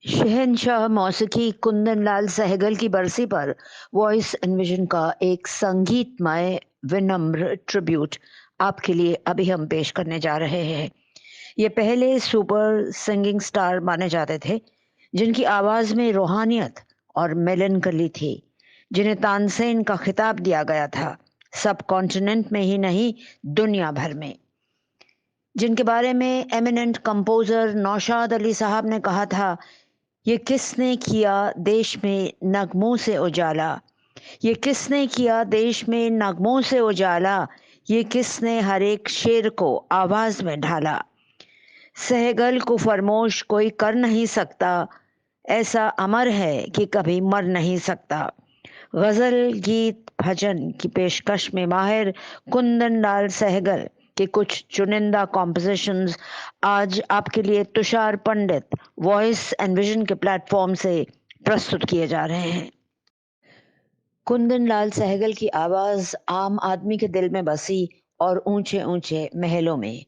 शहनशाह मौसीकी कुंदन लाल सहगल की बरसी पर वॉइस एनविजन का एक संगीतमय विनम्र ट्रिब्यूट आपके लिए अभी हम पेश करने जा रहे हैं। ये पहले सुपर सिंगिंग स्टार माने जाते थे जिनकी आवाज में रूहानियत और मेलनकली थी, जिन्हें तानसेन का खिताब दिया गया था, सब कॉन्टिनेंट में ही नहीं दुनिया भर में। जिनके बारे में एमिनेंट कंपोजर नौशाद अली साहब ने कहा था, ये किसने किया देश में नगमों से उजाला, ये किसने किया देश में नगमों से उजाला, ये किसने हर एक शेर को आवाज में ढाला। सहगल को फरमोश कोई कर नहीं सकता, ऐसा अमर है कि कभी मर नहीं सकता। गजल गीत भजन की पेशकश में माहिर कुंदन लाल सहगल के कुछ चुनिंदा कॉम्पोजिशंस आज आपके लिए तुषार पंडित वॉइस एंड विजन के प्लेटफॉर्म से प्रस्तुत किए जा रहे हैं। कुंदन लाल सहगल की आवाज आम आदमी के दिल में बसी और ऊंचे ऊंचे महलों में।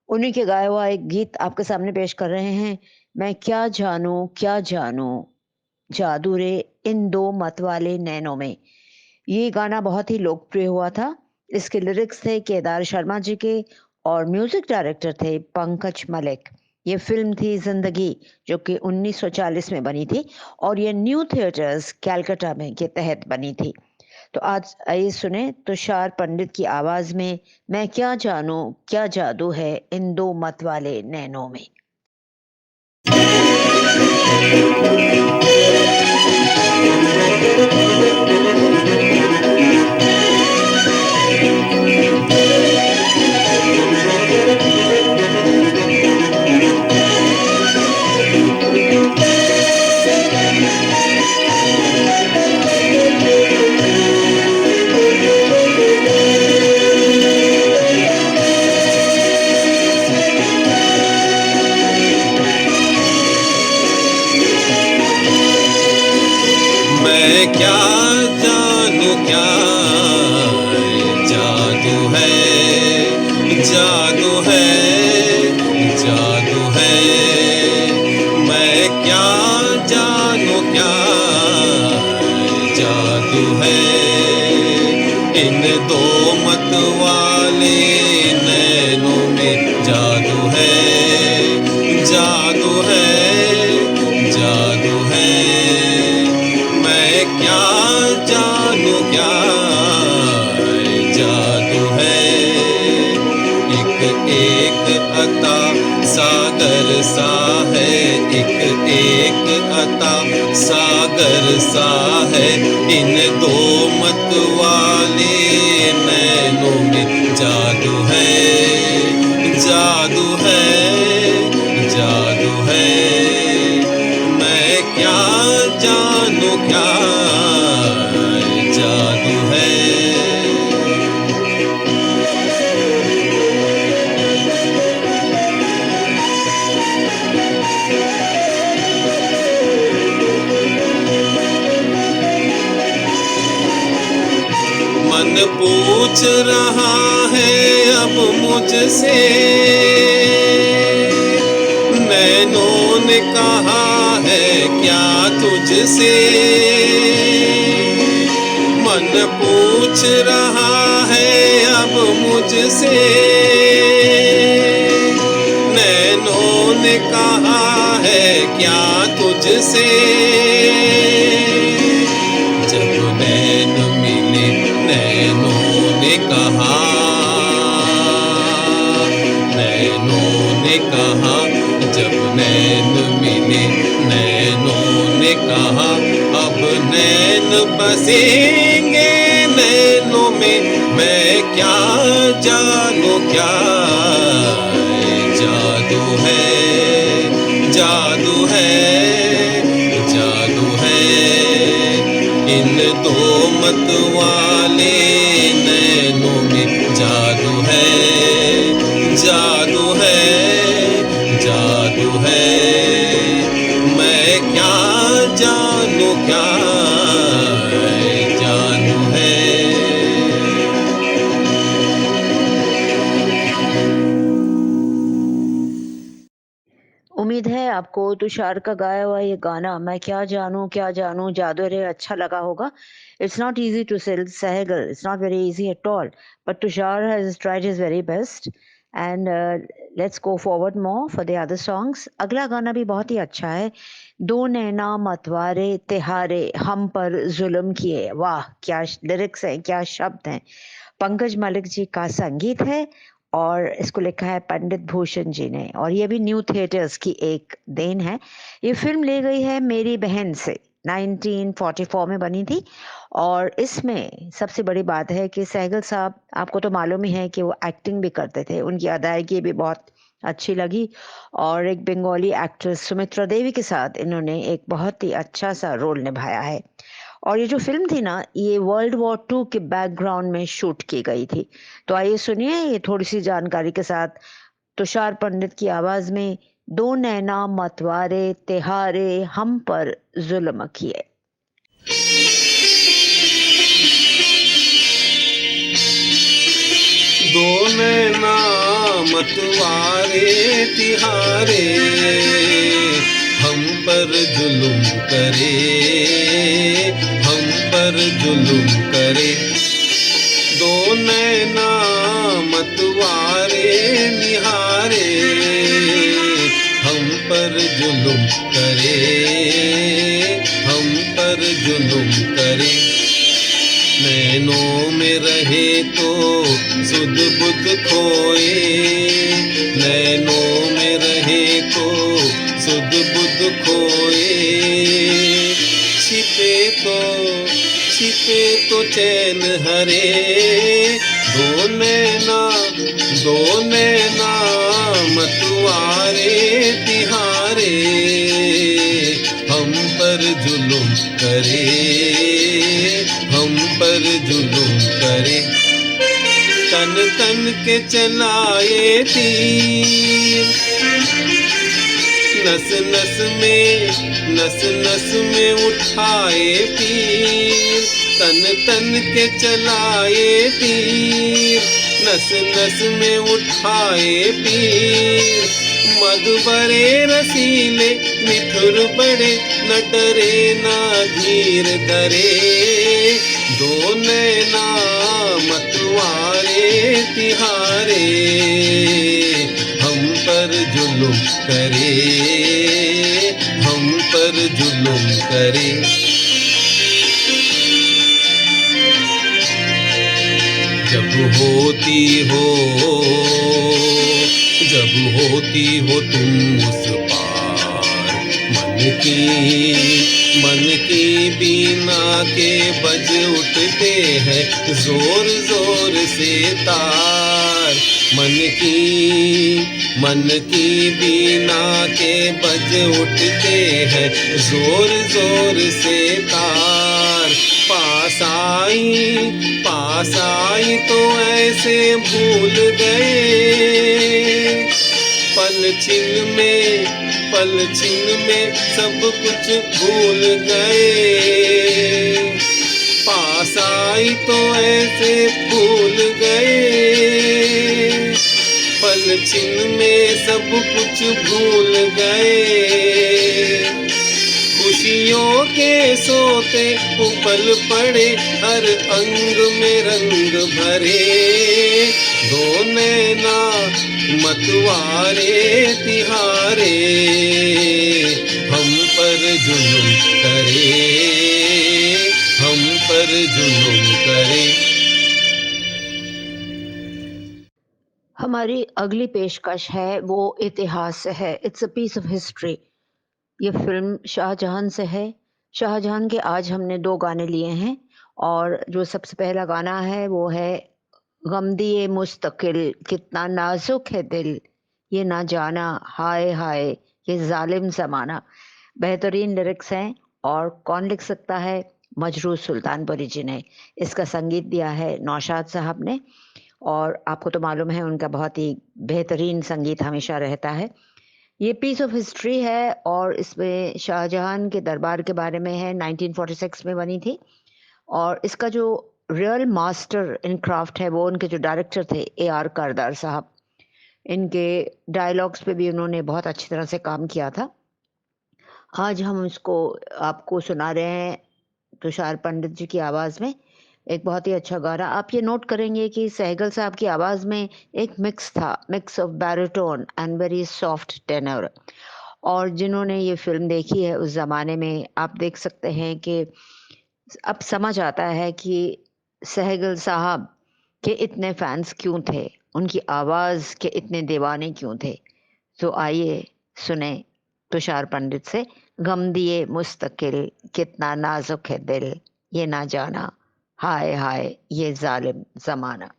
उन्हीं के गाया हुआ एक गीत आपके सामने पेश कर रहे हैं। मैं क्या जानू जादू रे इन दो मत वाले नैनों में। ये गाना बहुत ही लोकप्रिय हुआ था। इसके लिरिक्स थे केदार शर्मा जी के और म्यूजिक डायरेक्टर थे पंकज मलिक। ये फिल्म थी जिंदगी, जो कि 1940 में बनी थी और ये न्यू थिएटर्स कैलकाटा में के तहत बनी थी। तो आज आइए सुने तुषार पंडित की आवाज में मैं क्या जानूं क्या जादू है इन दो मत वाले नैनों में। मैं क्या जानू क्या जादू है, जादू है, जादू है। मैं क्या जानू क्या जादू है, इन दो मत वाले नैनों में जादू है, जादू है, जादू है। मैं क्या जानू क्या जादू है, एक अता सागर सा है, एक अता सागर सा है, इन दो मत वाले नैनों में जादू है, जादू है, जादू है। मैं क्या जानू क्या जादू है। मन पूछ रहा है अब मुझसे, नैनों ने कहा है क्या तुझसे। मन पूछ रहा है अब मुझसे, नैनों ने कहा है क्या तुझसे। जब नैन मिले नैनों ने कहा, नैनों ने कहा, जब नैन मिले नैनों ने कहा, अब नैन बसेंगे नैनों में। मैं क्या जानू क्या जादू है, जादू है, जादू है। इन दो मत वाले नैनों में जादू है, जादू है, जादू है। मैं क्या जानू क्या जानू है। उम्मीद है आपको तुषार का गाया हुआ ये गाना मैं क्या जानूँ जादू रे अच्छा लगा होगा। It's not easy to sell Sehgal, it's not very easy at all, but Tushar has tried his very best and let's go forward more for the other songs. अगला गाना भी बहुत ही अच्छा है। दो नैना मतवारे तिहारे हम पर ज़ुल्म किए। वाह! क्या लिरिक्स हैं, क्या शब्द हैं। पंकज मलिक जी का संगीत है और इसको लिखा है पंडित भूषण जी ने और ये भी न्यू थिएटर्स की एक देन है। ये फ़िल्म ली गई है मेरी बहन से, 1944 में बनी थी और इसमें सबसे बड़ी बात है कि सहगल साहब आपको तो मालूम ही है कि वो एक्टिंग भी करते थे, उनकी अदायगी भी बहुत अच्छी लगी और एक बंगाली एक्ट्रेस सुमित्रा देवी के साथ इन्होंने एक बहुत ही अच्छा-सा रोल निभाया है। और ये जो फ़िल्म थी ना, ये वर्ल्ड वॉर 2 के बैकग्राउंड में शूट की गई थी। तो आइए सुनिए ये थोड़ी-सी जानकारी के साथ तुषार पंडित की आवाज़ में दो नैना मतवारे तिहारे हम पर ज़ुल्म किए। दो नैना मतवारे तिहारे हम पर जुल्म करे, हम पर जुल्म करे। दो नैना मतवारे निहारे हम पर जुल्म करे, हम पर जुल्म करे। नैनों में रहे तो सुध बुध खोए, नैनों में रहे तो सुध बुध खोए। छिपे तो चैन हरे, दो नैना मतवारे तिहारे हम पर जुल्म करे, हम पर जुल्म करे। तन तन के चलाए तीर, नस नस में उठाए तीर। तन तन के चलाए तीर, नस में उठाए पीर। मधुबरे रसीले मिठुर बड़े, न डरे ना धीर धरे। दो नैना मतवारे तिहारे हम पर जुल्म करे, हम पर जुल्म करे। जब होती हो तुम उस पार, मन की बीना के बज उठते हैं जोर जोर से तार। मन की बीना के बज उठते हैं जोर जोर से तार। पास आई तो ऐसे भूल गए, पल छिन में सब कुछ भूल गए। पास आई तो ऐसे भूल गए, पल छिन में सब कुछ भूल गए। खुशियों के सोते उबल पड़े, हर अंग में रंग भरे। दो नैना मतवारे तिहारे हम पर जुल्म करे, हम पर जुल्म करे। हमारी अगली पेशकश है वो इतिहास से है। It's a piece of history. ये फ़िल्म शाहजहां से है। शाहजहां के आज हमने 2 गाने लिए हैं और जो सबसे पहला गाना है वो है गम दिए मुस्तकिल कितना नाजुक है दिल, ये ना जाना हाय हाय ये ज़ालिम ज़माना। बेहतरीन लिरिक्स हैं और कौन लिख सकता है? मजरूह सुल्तानपुरी जी ने। इसका संगीत दिया है नौशाद साहब ने और आपको तो मालूम है उनका बहुत ही बेहतरीन संगीत हमेशा रहता है। ये पीस ऑफ हिस्ट्री है और इसमें शाहजहां के दरबार के बारे में है। 1946 में बनी थी और इसका जो रियल मास्टर इन क्राफ्ट है वो उनके जो डायरेक्टर थे AR कारदार साहब। इनके डायलॉग्स पे भी उन्होंने बहुत अच्छी तरह से काम किया था आज हम इसको आपको सुना रहे हैं तुषार पंडित जी की आवाज़ में, एक बहुत ही अच्छा गाना। आप ये नोट करेंगे कि सहगल साहब की आवाज़ में एक मिक्स था, mix of baritone and very soft tenor. और जिन्होंने ये फ़िल्म देखी है उस ज़माने में, आप देख सकते हैं कि अब समझ आता है कि सहगल साहब के इतने फैन्स क्यों थे, उनकी आवाज़ के इतने दीवाने क्यों थे। तो आइए सुने तुषार पंडित से गम दिए मुस्तकिल, कितना नाजुक है दिल, ये ना जाना, हाय हाय ये जालिम जमाना।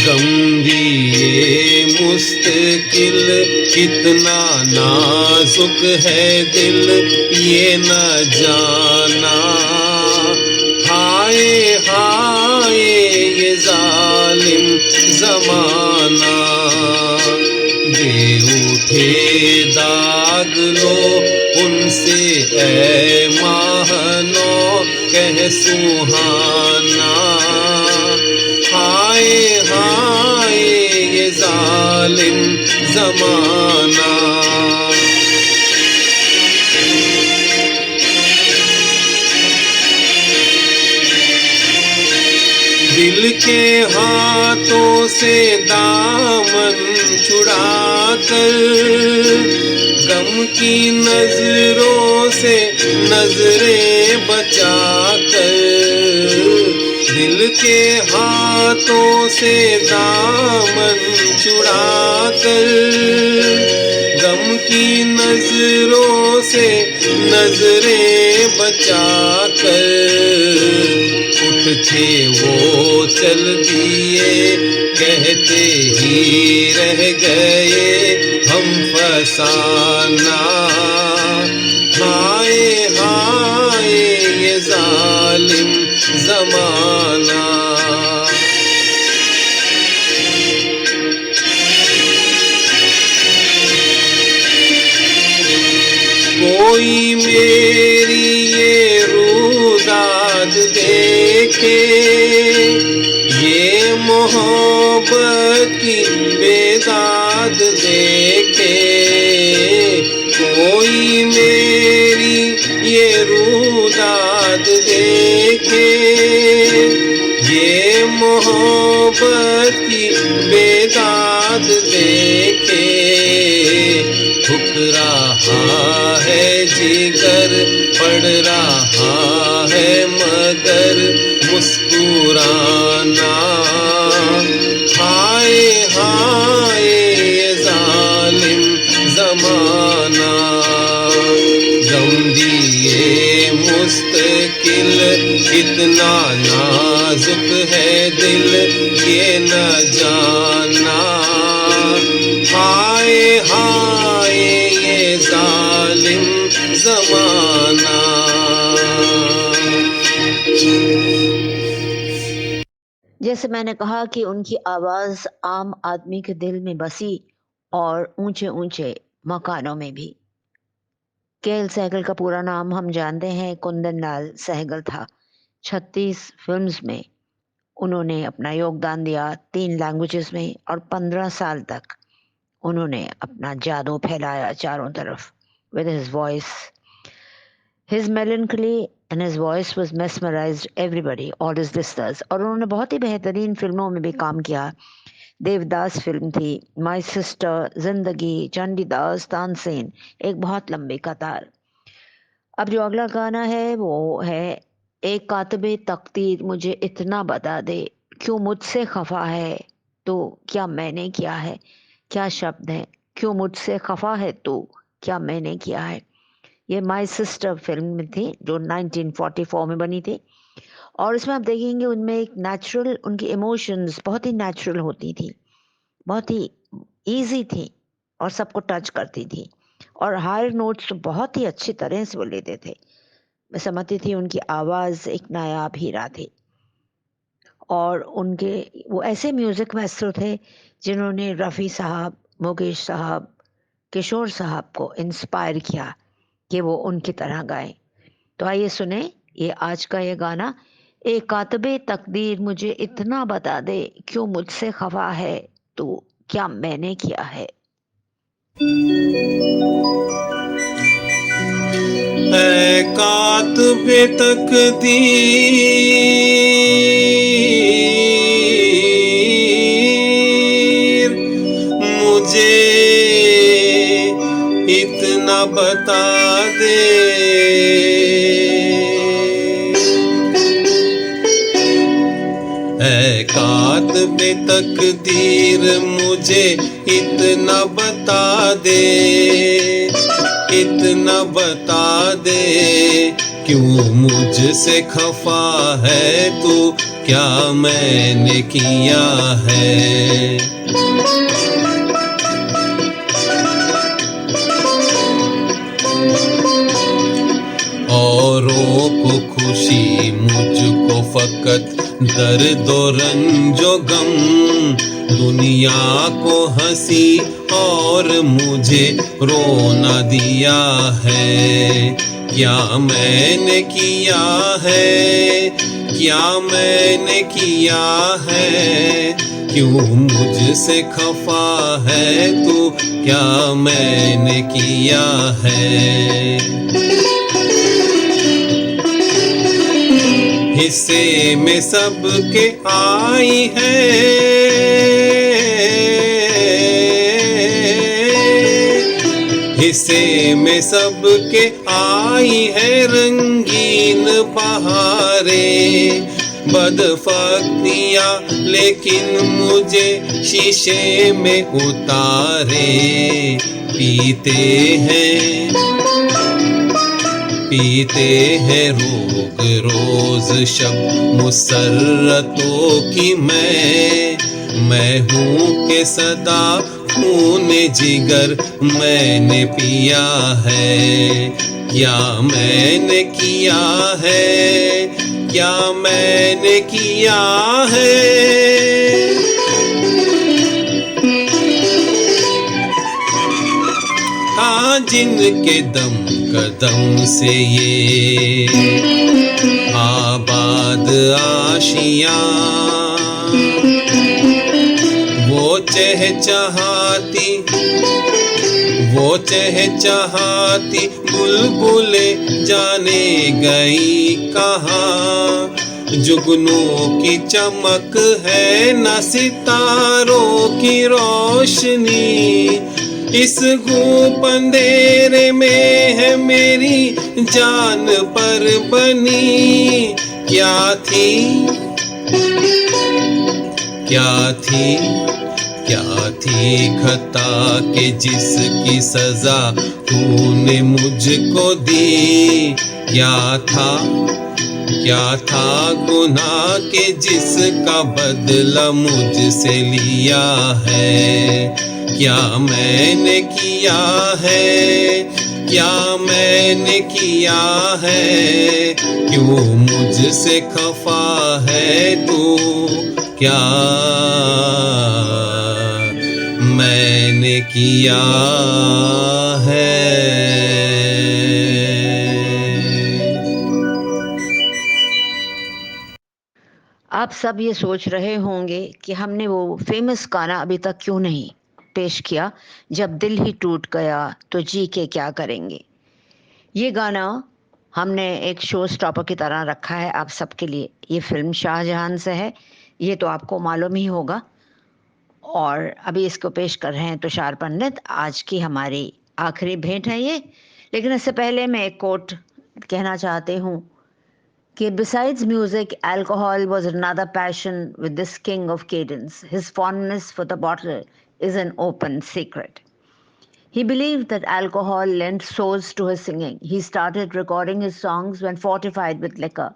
गम दिए मुस्तकिल, कितना नाजुक है दिल, ये न जाना। हाय हाय ये जालिम जमाना। दे उठे दाग लो उनसे ऐ माहनो, कह सुहाना। हाय हाय ये जालिम जमाना। दिल के हाथों से दामन छुड़ा कर, गम की नजरों से नजरें बचा कर। दिल के हाथों से दामन छुड़ा कर, गम की नजरों से नजरें बचा कर। उठ थे वो चल दिए, कहते ही रह गए हम फसाना। हाय हाय ये जालिम जमाना। कोई मेरी ये रुदाद देखे, ये मोहब्बत की बेदाद देखे। कोई मेरी ये रुदाद देखे, ये मोहब्बत की बेदाद देखे। ठुकरा है जिगर, पड़ रहा है मगर मुस्कुराना। हाय हाय ये जालिम जमाना। गम दिए मुस्तकिल, कितना नाजुक है दिल, ये न जाना। हाय हाय ये जालिम जमाना। जैसे मैंने कहा कि उनकी आवाज़ आम आदमी के दिल में बसी और ऊंचे ऊंचे मकानों में भी। केएल सहगल का पूरा नाम हम जानते हैं, कुंदन लाल सहगल था। 36 फिल्म्स में उन्होंने अपना योगदान दिया, 3 लैंग्वेजेस में, और 15 साल तक उन्होंने अपना जादू फैलाया चारों तरफ with his voice. His melancholy and his voice was mesmerized everybody, all his listeners. और उन्होंने बहुत ही बेहतरीन फिल्मों में भी काम किया। देवदास फिल्म थी, माई सिस्टर, जिंदगी, चंडीदास, तानसेन, एक बहुत लंबी कतार। अब जो अगला गाना है वो है एक कातबे तकदीर मुझे इतना बता दे, क्यों मुझसे खफा है तो, क्या मैंने किया है। क्या शब्द है, क्यों मुझसे खफा है तो, क्या मैंने किया है। ये माई सिस्टर फिल्म में थी जो 1944 में बनी थी। और इसमें आप देखेंगे उनमें एक नेचुरल, उनकी इमोशंस बहुत ही नेचुरल होती थी, बहुत ही इजी थी और सबको टच करती थी। और हायर नोट्स तो बहुत ही अच्छी तरह से वो लेते थे। मैं समझती थी उनकी आवाज़ एक नायाब हीरा थी। और उनके वो ऐसे म्यूज़िक मास्टर थे जिन्होंने रफ़ी साहब, मुकेश साहब, किशोर साहब को इंस्पायर किया कि वो उनकी तरह गाएं। तो आइए सुने ये आज का ये गाना, ए कातबे तकदीर मुझे इतना बता दे, क्यों मुझसे खफा है तू, क्या मैंने किया है। ऐ कातबे तकदीर मुझे इतना बता दे, ऐ कातबे तकदीर मुझे इतना बता दे, इतना बता दे, क्यों मुझसे खफा है तू, क्या मैंने किया है। औरों को खुशी मुझको फकत दर्द और रंजो गम, दुनिया को हंसी और मुझे रोना दिया है। क्या मैंने किया है, क्या मैंने किया है, क्यों मुझसे खफा है तू, क्या मैंने किया है। हिस्से में सबके आई है, हिस्से में सबके आई है रंगीन बहारें, बदफक्तियाँ लेकिन मुझे शीशे में उतारे। पीते हैं रोग रोज शब मुसर्रतों की मैं हूँ के सदा खून जिगर मैंने पिया है। क्या मैंने किया है, क्या मैंने किया है। जिनके दम कदम से ये आबाद आशियाँ, वो चहचहाती बुलबुले जाने गई कहाँ। जुगनों की चमक है न सितारों की रोशनी, इस गूप अंधेरे में है मेरी जान पर बनी। क्या थी खता के जिसकी सजा तूने मुझको दी। क्या था गुनाह के जिसका बदला मुझसे लिया है। क्या मैंने किया है, क्या मैंने किया है, क्यों मुझसे खफा है तू, क्या मैंने किया है। आप सब ये सोच रहे होंगे कि हमने वो फेमस गाना अभी तक क्यों नहीं पेश किया, जब दिल ही टूट गया तो जी के क्या करेंगे। ये गाना हमने एक शो स्टॉपर की तरह रखा है आप सबके लिए। ये फिल्म शाहजहां से है, ये तो आपको मालूम ही होगा। और अभी इसको पेश कर रहे हैं तुषार पंडित। आज की हमारी आखिरी भेंट है ये। लेकिन इससे पहले मैं एक कोट कहना चाहती हूँ कि besides music, alcohol was another passion with this king of cadence. His fondness for the bottle is an open secret. He believed that alcohol lent soul to his singing. He started recording his songs when fortified with liquor.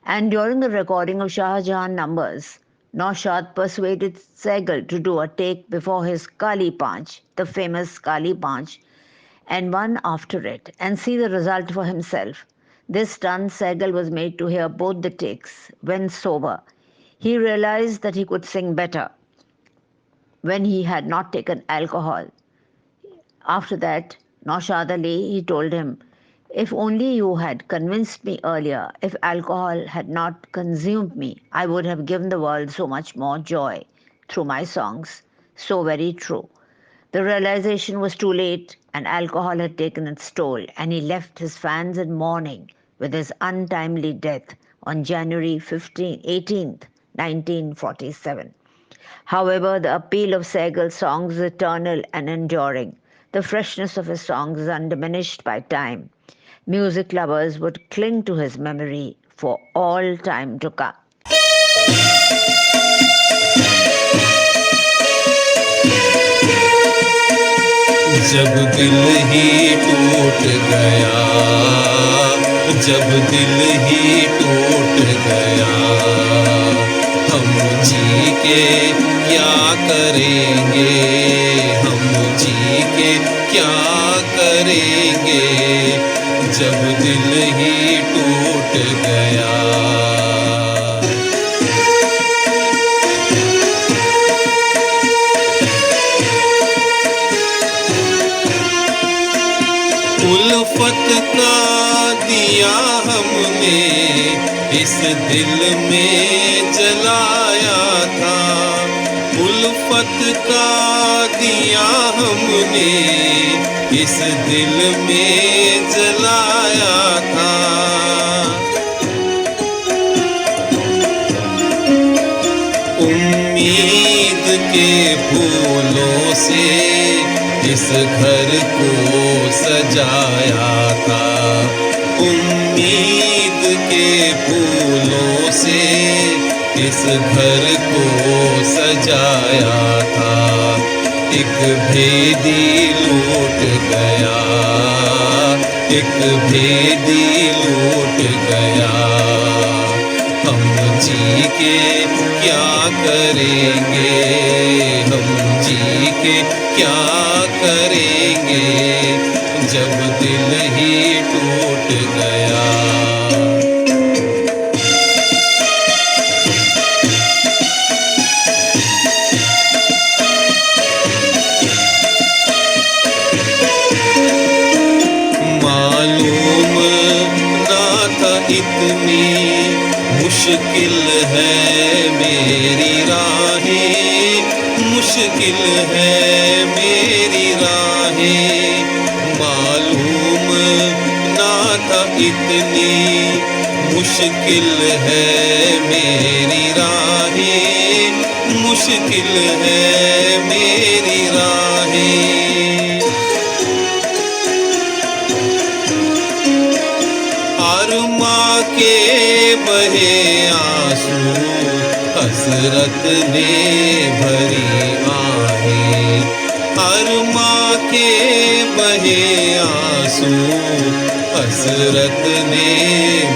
And during the recording of Shah Jahan numbers, Naushad persuaded Sehgal to do a take before his Kali Panch, the famous Kali Panch, and one after it, and see the result for himself. This done, Sehgal was made to hear both the takes. When sober, he realized that he could sing better when he had not taken alcohol. After that, Naushad Ali, he told him, If only you had convinced me earlier, if alcohol had not consumed me, I would have given the world so much more joy through my songs. So very true. The realization was too late, and alcohol had taken its toll, and he left his fans in mourning with his untimely death on January 18th, 1947. However, the appeal of Sehgal's songs is eternal and enduring. The freshness of his songs is undiminished by time. Music lovers would cling to his memory for all time to come. जब दिल ही टूट गया, जब दिल ही टूट गया, हम जी के क्या करेंगे, हम जी के क्या करेंगे, जब दिल ही टूट गया। उल्फत का दिया हमने इस दिल में जलाया था, उल्फत का दिया हमने इस दिल में जलाया था। उम्मीद के फूलों से इस घर को सजाया था, उम्मीद के फूलों से इस घर को सजाया था। एक भेदी लूट गया, एक भेदी लूट गया, हम जी के क्या करेंगे, हम जी के क्या करेंगे, जब दिल ही टूट गया। मालूम ना था इतनी मुश्किल है मेरी राहें, मुश्किल है मेरी राहें, मालूम ना था इतनी मुश्किल है मेरी राहें, मुश्किल है मेरी राहें। अरमा के बहे आंसू हसरत ने भरी आहें, अरमा के बहे आंसू हसरत ने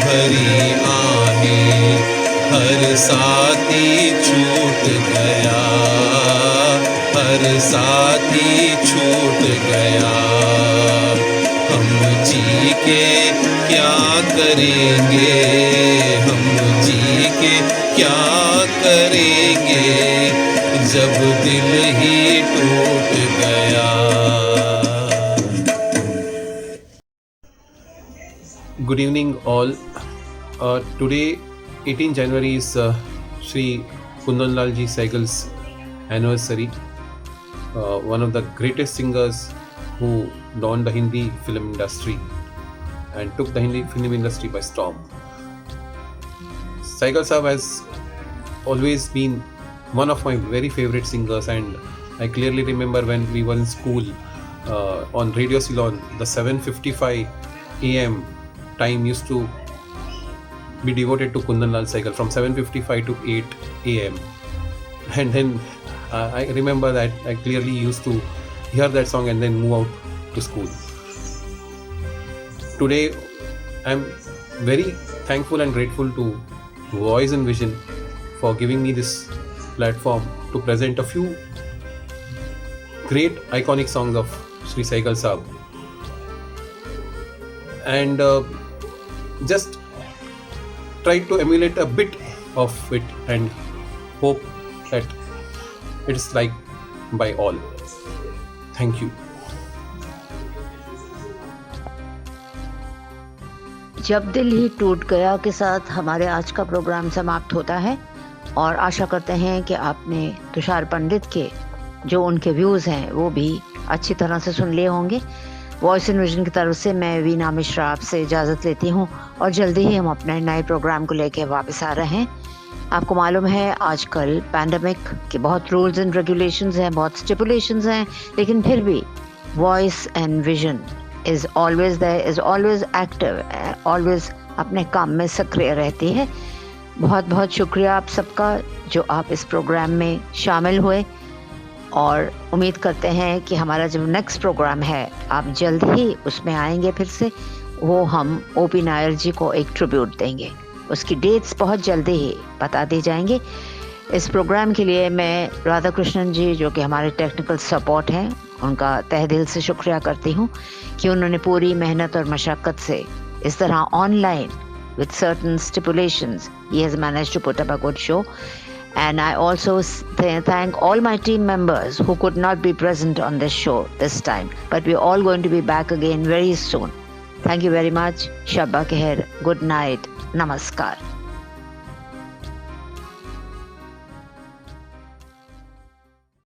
भरी आहें। हर साथी छूट गया, हर साथी छूट गया, हम जी के क्या करेंगे, हम जी के क्या करेंगे, जब दिल ही टूट गया। Good evening all. Today 18 January is Shri Kundanlal ji Sehgal's anniversary. One of the greatest singers who dawned the Hindi film industry and took the Hindi film industry by storm. Sehgal Sahab has always been one of my very favorite singers, and I clearly remember when we were in school on Radio Ceylon, the 7:55 AM time used to be devoted to Kundanlal Sehgal from 7:55 to 8 AM. And then I remember that I clearly used to hear that song and then move out to school. Today I'm very thankful and grateful to Voice and Vision for giving me this platform to present a few great iconic songs of Shri Sehgal Sahab, and just try to emulate a bit of it and hope that it's liked by all. Thank you. जब दिल ही टूट गया के साथ हमारे आज का programme समाप्त होता है और आशा करते हैं कि आपने तुषार पंडित के जो उनके व्यूज़ हैं वो भी अच्छी तरह से सुन लिए होंगे। वॉइस इन विजन की तरफ से मैं वीना मिश्रा आपसे इजाज़त लेती हूँ और जल्दी ही हम अपने नए प्रोग्राम को लेकर वापस आ रहे हैं। आपको मालूम है आजकल पैंडमिक के बहुत रूल्स एंड रेगुलेशंस हैं, बहुत स्टिपुलेशंस हैं, लेकिन फिर भी voice and vision is always there, is always active, always अपने काम में सक्रिय रहती है। बहुत बहुत शुक्रिया आप सबका जो आप इस प्रोग्राम में शामिल हुए और उम्मीद करते हैं कि हमारा जो नेक्स्ट प्रोग्राम है आप जल्द ही उसमें आएंगे फिर से। वो हम ओपी नायर जी को एक ट्रिब्यूट देंगे, उसकी डेट्स बहुत जल्दी ही बता दी जाएंगे। इस प्रोग्राम के लिए मैं राधा कृष्णन जी जो कि हमारे टेक्निकल सपोर्ट हैं उनका तहे दिल से शुक्रिया करती हूँ कि उन्होंने पूरी मेहनत और मशक्क़त से इस तरह online with certain stipulations he has managed to put up a good show. And I also thank all my team members who could not be present on this show this time, but we're all going to be back again very soon. Thank you very much. Shabba Khair. Good night. Namaskar.